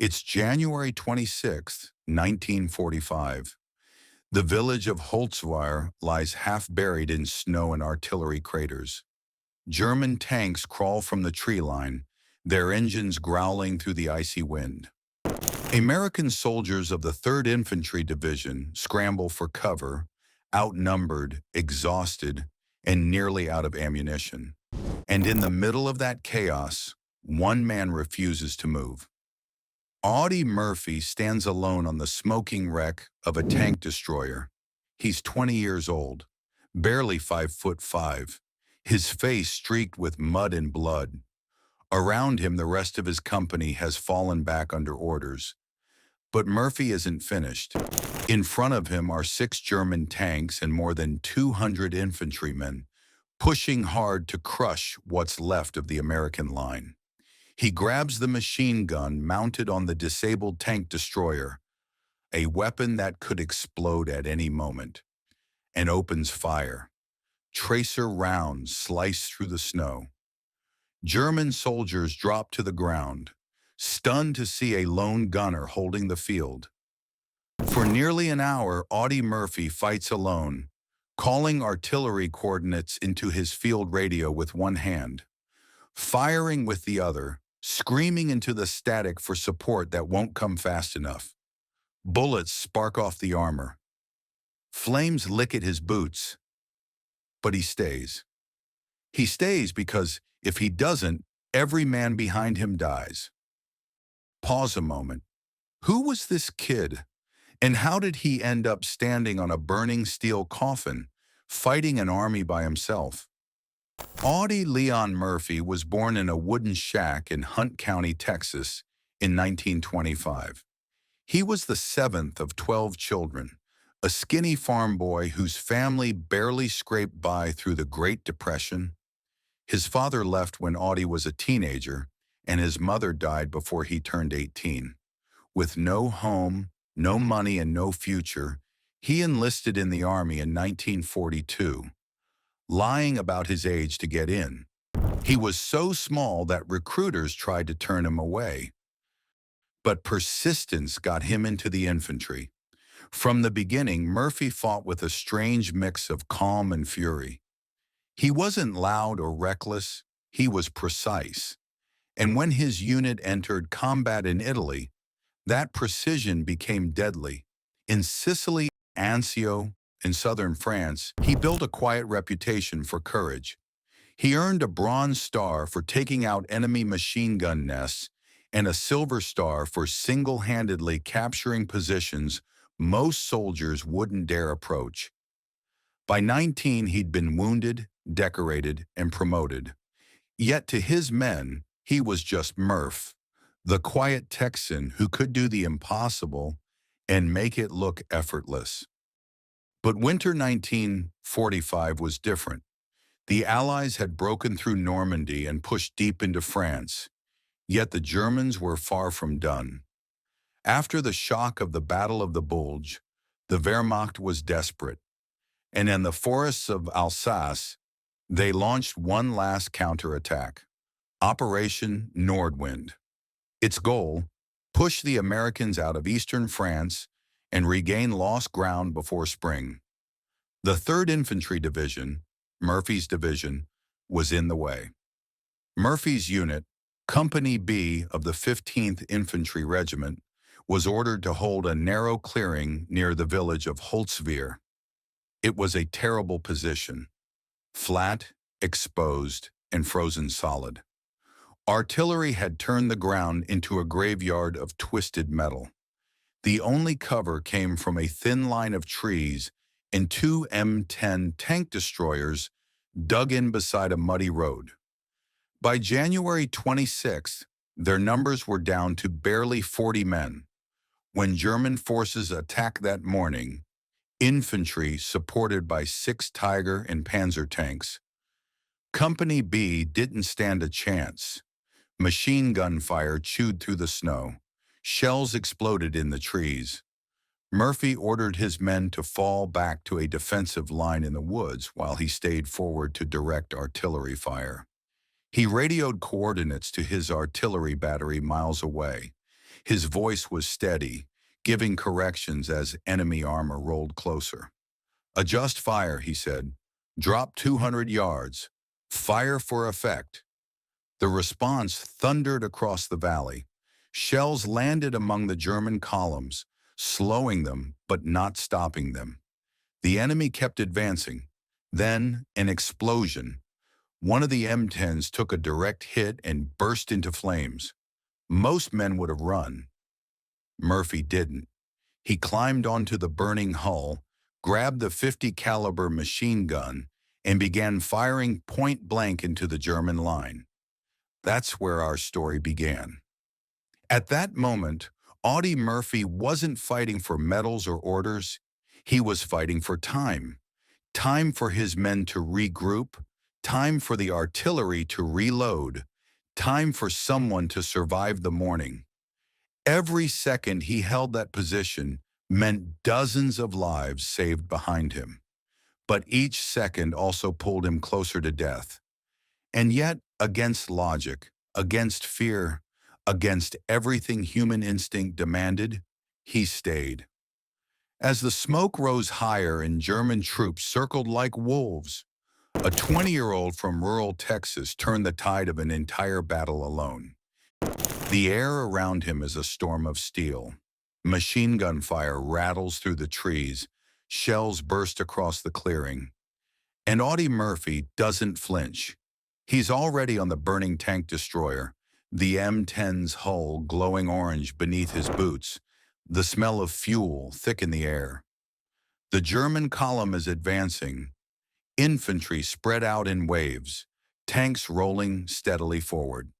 It's January 26, 1945. The village of Holtzwihr lies half buried in snow and artillery craters. German tanks crawl from the tree line, their engines growling through the icy wind. American soldiers of the 3rd Infantry Division scramble for cover, outnumbered, exhausted, and nearly out of ammunition. And in the middle of that chaos, one man refuses to move. Audie Murphy stands alone on the smoking wreck of a tank destroyer. He's 20 years old, barely 5'5", his face streaked with mud and blood. Around him, the rest of his company has fallen back under orders. But Murphy isn't finished. In front of him are 6 German tanks and more than 200 infantrymen, pushing hard to crush what's left of the American line. He grabs the machine gun mounted on the disabled tank destroyer, a weapon that could explode at any moment, and opens fire. Tracer rounds slice through the snow. German soldiers drop to the ground, stunned to see a lone gunner holding the field. For nearly an hour, Audie Murphy fights alone, calling artillery coordinates into his field radio with one hand, firing with the other, screaming into the static for support that won't come fast enough. Bullets spark off the armor. Flames lick at his boots. But he stays. He stays because if he doesn't, every man behind him dies. Pause a moment. Who was this kid? And how did he end up standing on a burning steel coffin, fighting an army by himself? Audie Leon Murphy was born in a wooden shack in Hunt County, Texas, in 1925. He was the 7th of 12 children, a skinny farm boy whose family barely scraped by through the Great Depression. His father left when Audie was a teenager, and his mother died before he turned 18. With no home, no money, and no future, he enlisted in the Army in 1942, lying about his age to get in. He was so small that recruiters tried to turn him away. But persistence got him into the infantry. From the beginning, Murphy fought with a strange mix of calm and fury. He wasn't loud or reckless, he was precise. And when his unit entered combat in Italy, that precision became deadly. In Sicily, Anzio, in southern France, he built a quiet reputation for courage. He earned a Bronze Star for taking out enemy machine gun nests and a Silver Star for single-handedly capturing positions most soldiers wouldn't dare approach. By 19, he'd been wounded, decorated, and promoted. Yet to his men, he was just Murph, the quiet Texan who could do the impossible and make it look effortless. But winter 1945 was different. The Allies had broken through Normandy and pushed deep into France, yet the Germans were far from done. After the shock of the Battle of the Bulge, the Wehrmacht was desperate, and in the forests of Alsace, they launched one last counterattack, Operation Nordwind. Its goal, push the Americans out of eastern France and regain lost ground before spring. The 3rd Infantry Division, Murphy's division, was in the way. Murphy's unit, Company B of the 15th Infantry Regiment, was ordered to hold a narrow clearing near the village of Holtzwihr. It was a terrible position, flat, exposed, and frozen solid. Artillery had turned the ground into a graveyard of twisted metal. The only cover came from a thin line of trees and 2 M10 tank destroyers dug in beside a muddy road. By January 26th, their numbers were down to barely 40 men. When German forces attacked that morning, infantry supported by 6 Tiger and Panzer tanks, Company B didn't stand a chance. Machine gun fire chewed through the snow. Shells exploded in the trees. Murphy ordered his men to fall back to a defensive line in the woods while he stayed forward to direct artillery fire. He radioed coordinates to his artillery battery miles away. His voice was steady, giving corrections as enemy armor rolled closer. "Adjust fire," he said. "Drop 200 yards. Fire for effect." The response thundered across the valley. Shells landed among the German columns, slowing them but not stopping them. The enemy kept advancing. Then, an explosion. One of the M10s took a direct hit and burst into flames. Most men would have run. Murphy didn't. He climbed onto the burning hull, grabbed the 50 caliber machine gun, and began firing point blank into the German line. That's where our story began. At that moment, Audie Murphy wasn't fighting for medals or orders. He was fighting for time. Time for his men to regroup, time for the artillery to reload, time for someone to survive the morning. Every second he held that position meant dozens of lives saved behind him. But each second also pulled him closer to death. And yet, against logic, against fear, against everything human instinct demanded, he stayed. As the smoke rose higher and German troops circled like wolves, a 20-year-old from rural Texas turned the tide of an entire battle alone. The air around him is a storm of steel. Machine gun fire rattles through the trees, shells burst across the clearing. And Audie Murphy doesn't flinch. He's already on the burning tank destroyer, the M10's hull glowing orange beneath his boots, the smell of fuel thick in the air. The German column is advancing, infantry spread out in waves, tanks rolling steadily forward.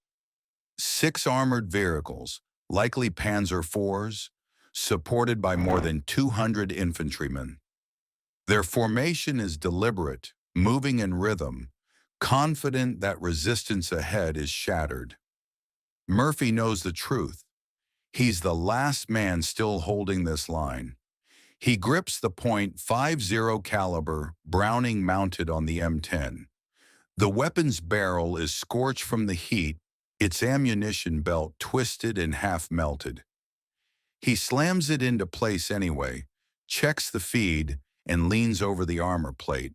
6 armored vehicles, likely Panzer IVs, supported by more than 200 infantrymen. Their formation is deliberate, moving in rhythm, confident that resistance ahead is shattered. Murphy knows the truth. He's the last man still holding this line. He grips the .50 caliber Browning mounted on the M10. The weapon's barrel is scorched from the heat, its ammunition belt twisted and half melted. He slams it into place anyway, checks the feed, and leans over the armor plate.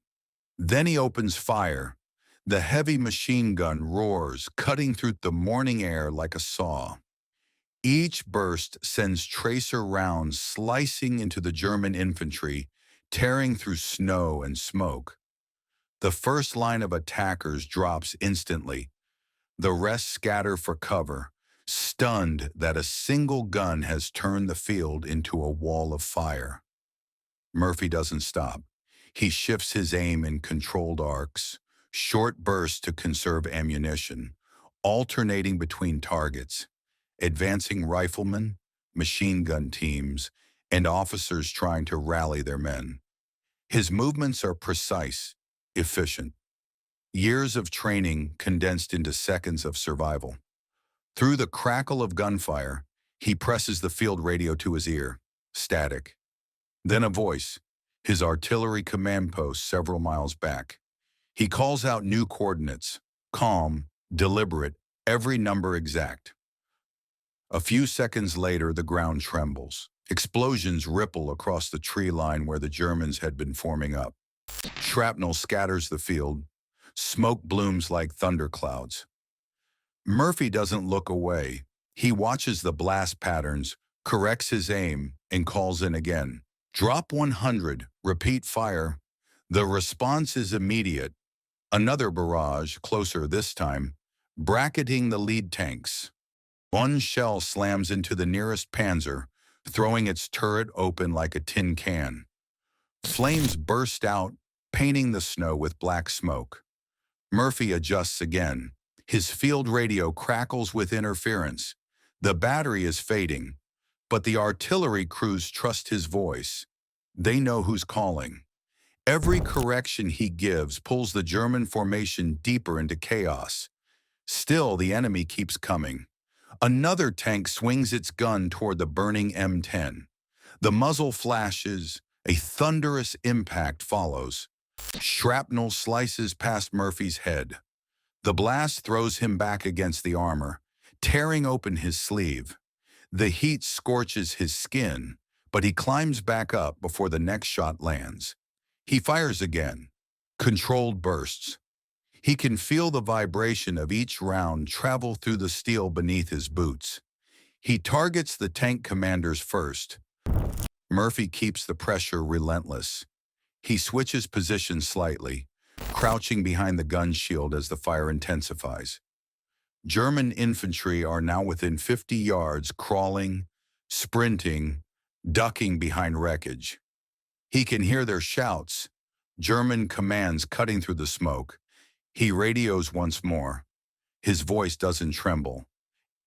Then he opens fire. The heavy machine gun roars, cutting through the morning air like a saw. Each burst sends tracer rounds slicing into the German infantry, tearing through snow and smoke. The first line of attackers drops instantly. The rest scatter for cover, stunned that a single gun has turned the field into a wall of fire. Murphy doesn't stop. He shifts his aim in controlled arcs, short bursts to conserve ammunition, alternating between targets, advancing riflemen, machine gun teams, and officers trying to rally their men. His movements are precise, efficient. Years of training condensed into seconds of survival. Through the crackle of gunfire, he presses the field radio to his ear, static. Then a voice, his artillery command post several miles back. He calls out new coordinates, calm, deliberate, every number exact. A few seconds later, the ground trembles. Explosions ripple across the tree line where the Germans had been forming up. Shrapnel scatters the field. Smoke blooms like thunderclouds. Murphy doesn't look away. He watches the blast patterns, corrects his aim, and calls in again. Drop 100, repeat fire. The response is immediate. Another barrage, closer this time, bracketing the lead tanks. One shell slams into the nearest Panzer, throwing its turret open like a tin can. Flames burst out, painting the snow with black smoke. Murphy adjusts again. His field radio crackles with interference. The battery is fading, but the artillery crews trust his voice. They know who's calling. Every correction he gives pulls the German formation deeper into chaos. Still, the enemy keeps coming. Another tank swings its gun toward the burning M10. The muzzle flashes, a thunderous impact follows. Shrapnel slices past Murphy's head. The blast throws him back against the armor, tearing open his sleeve. The heat scorches his skin, but he climbs back up before the next shot lands. He fires again. Controlled bursts. He can feel the vibration of each round travel through the steel beneath his boots. He targets the tank commanders first. Murphy keeps the pressure relentless. He switches position slightly, crouching behind the gun shield as the fire intensifies. German infantry are now within 50 yards, crawling, sprinting, ducking behind wreckage. He can hear their shouts, German commands cutting through the smoke. He radios once more. His voice doesn't tremble.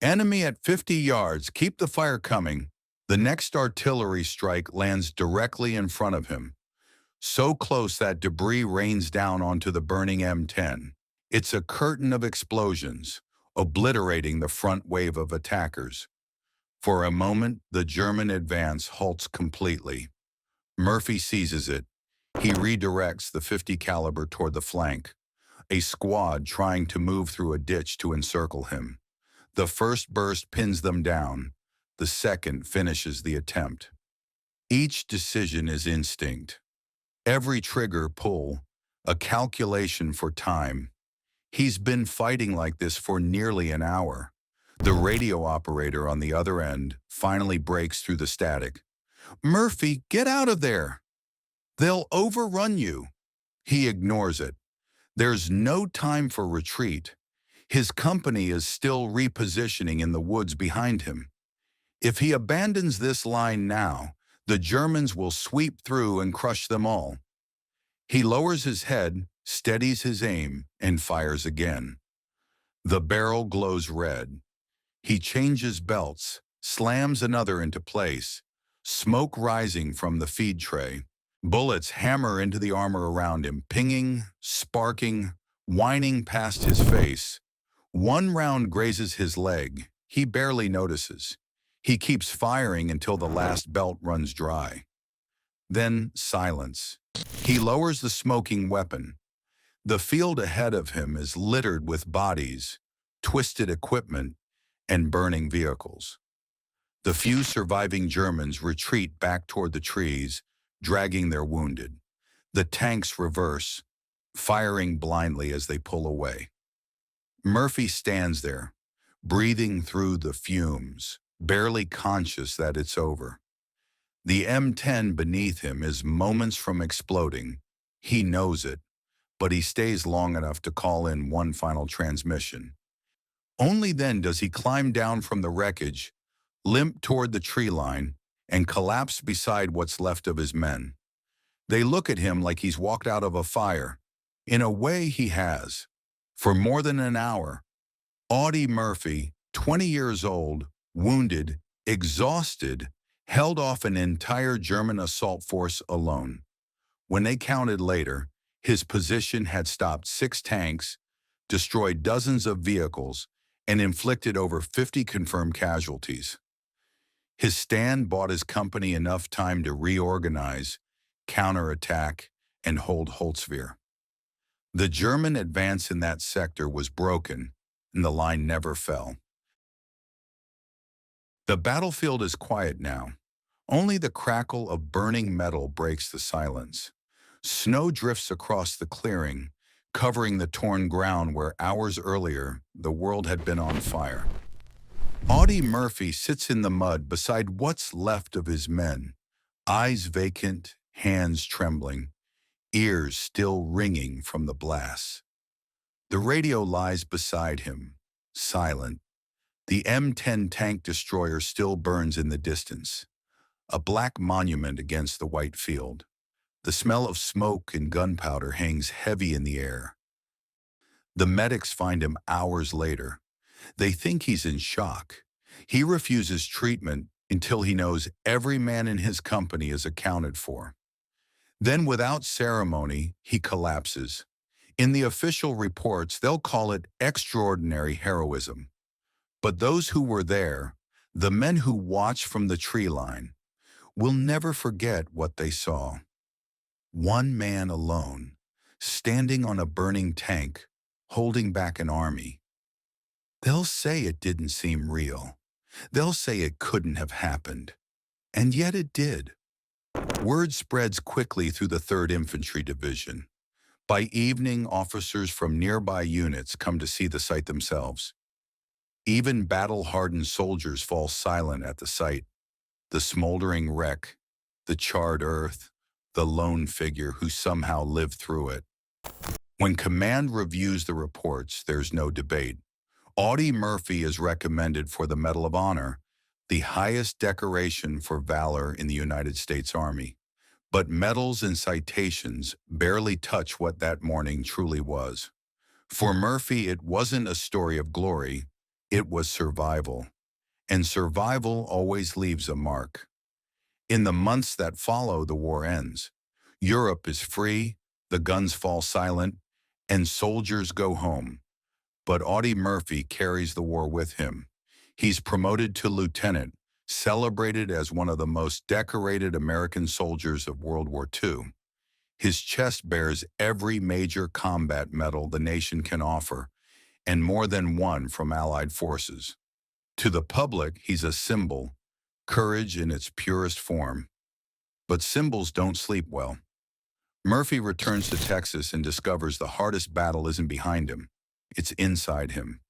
Enemy at 50 yards, keep the fire coming. The next artillery strike lands directly in front of him, so close that debris rains down onto the burning M10. It's a curtain of explosions, obliterating the front wave of attackers. For a moment, the German advance halts completely. Murphy seizes it. He redirects the 50 caliber toward the flank, a squad trying to move through a ditch to encircle him. The first burst pins them down. The second finishes the attempt. Each decision is instinct. Every trigger pull, a calculation for time. He's been fighting like this for nearly an hour. The radio operator on the other end finally breaks through the static. Murphy, get out of there! They'll overrun you. He ignores it. There's no time for retreat. His company is still repositioning in the woods behind him. If he abandons this line now, the Germans will sweep through and crush them all. He lowers his head, steadies his aim, and fires again. The barrel glows red. He changes belts, slams another into place, smoke rising from the feed tray. Bullets hammer into the armor around him, pinging, sparking, whining past his face. One round grazes his leg. He barely notices. He keeps firing until the last belt runs dry. Then silence. He lowers the smoking weapon. The field ahead of him is littered with bodies, twisted equipment, and burning vehicles. The few surviving Germans retreat back toward the trees, dragging their wounded. The tanks reverse, firing blindly as they pull away. Murphy stands there, breathing through the fumes, barely conscious that it's over. The M10 beneath him is moments from exploding. He knows it, but he stays long enough to call in one final transmission. Only then does he climb down from the wreckage, limp toward the tree line, and collapse beside what's left of his men. They look at him like he's walked out of a fire. In a way, he has. For more than an hour, Audie Murphy, 20 years old, wounded, exhausted, held off an entire German assault force alone. When they counted later, his position had stopped 6 tanks, destroyed dozens of vehicles, and inflicted over 50 confirmed casualties. His stand bought his company enough time to reorganize, counterattack, and hold Holtzwihr. The German advance in that sector was broken, and the line never fell. The battlefield is quiet now. Only the crackle of burning metal breaks the silence. Snow drifts across the clearing, covering the torn ground where hours earlier the world had been on fire. Audie Murphy sits in the mud beside what's left of his men, eyes vacant, hands trembling, ears still ringing from the blasts. The radio lies beside him, silent. The M10 tank destroyer still burns in the distance, a black monument against the white field. The smell of smoke and gunpowder hangs heavy in the air. The medics find him hours later. They think he's in shock. He refuses treatment until he knows every man in his company is accounted for. Then, without ceremony, he collapses. In the official reports, they'll call it extraordinary heroism. But those who were there, the men who watched from the tree line, will never forget what they saw. One man alone, standing on a burning tank, holding back an army. They'll say it didn't seem real. They'll say it couldn't have happened. And yet it did. Word spreads quickly through the 3rd Infantry Division. By evening, officers from nearby units come to see the site themselves. Even battle-hardened soldiers fall silent at the sight. The smoldering wreck, the charred earth, the lone figure who somehow lived through it. When command reviews the reports, there's no debate. Audie Murphy is recommended for the Medal of Honor, the highest decoration for valor in the United States Army. But medals and citations barely touch what that morning truly was. For Murphy, it wasn't a story of glory, it was survival. And survival always leaves a mark. In the months that follow, the war ends. Europe is free, the guns fall silent, and soldiers go home. But Audie Murphy carries the war with him. He's promoted to lieutenant, celebrated as one of the most decorated American soldiers of World War II. His chest bears every major combat medal the nation can offer, and more than one from Allied forces. To the public, he's a symbol, courage in its purest form. But symbols don't sleep well. Murphy returns to Texas and discovers the hardest battle isn't behind him. It's inside him.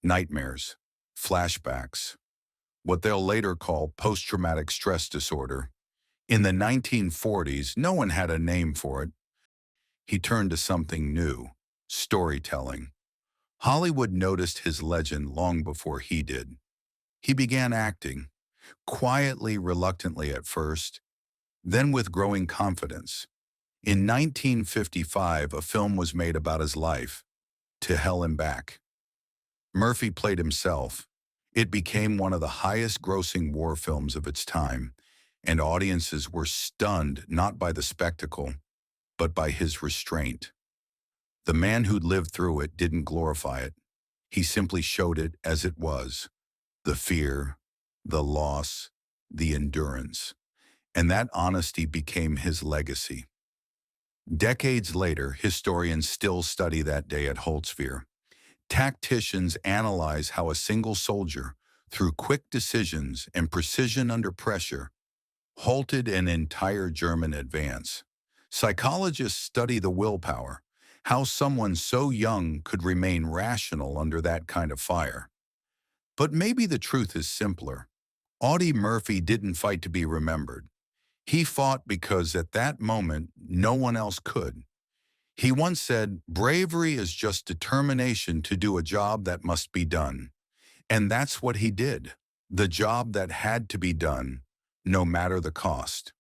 Nightmares, flashbacks, what they'll later call post-traumatic stress disorder. In the 1940s, no one had a name for it. He turned to something new, storytelling. Hollywood noticed his legend long before he did. He began acting, quietly, reluctantly at first, then with growing confidence. In 1955, a film was made about his life, To Hell and Back. Murphy played himself. It became one of the highest-grossing war films of its time, and audiences were stunned not by the spectacle, but by his restraint. The man who'd lived through it didn't glorify it. He simply showed it as it was. The fear, the loss, the endurance. And that honesty became his legacy. Decades later, historians still study that day at Holtzwihr. Tacticians analyze how a single soldier, through quick decisions and precision under pressure, halted an entire German advance. Psychologists study the willpower, how someone so young could remain rational under that kind of fire. But maybe the truth is simpler. Audie Murphy didn't fight to be remembered. He fought because at that moment, no one else could. He once said, "Bravery is just determination to do a job that must be done." And that's what he did, the job that had to be done, no matter the cost.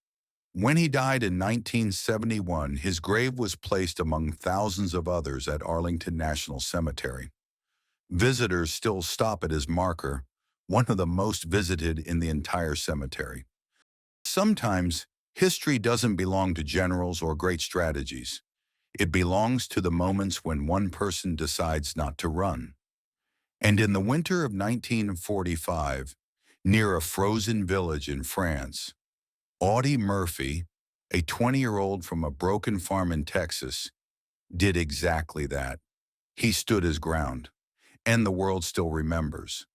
When he died in 1971, his grave was placed among thousands of others at Arlington National Cemetery. Visitors still stop at his marker, one of the most visited in the entire cemetery. Sometimes, history doesn't belong to generals or great strategies. It belongs to the moments when one person decides not to run. And in the winter of 1945, near a frozen village in France, Audie Murphy, a 20-year-old from a broken farm in Texas, did exactly that. He stood his ground, and the world still remembers.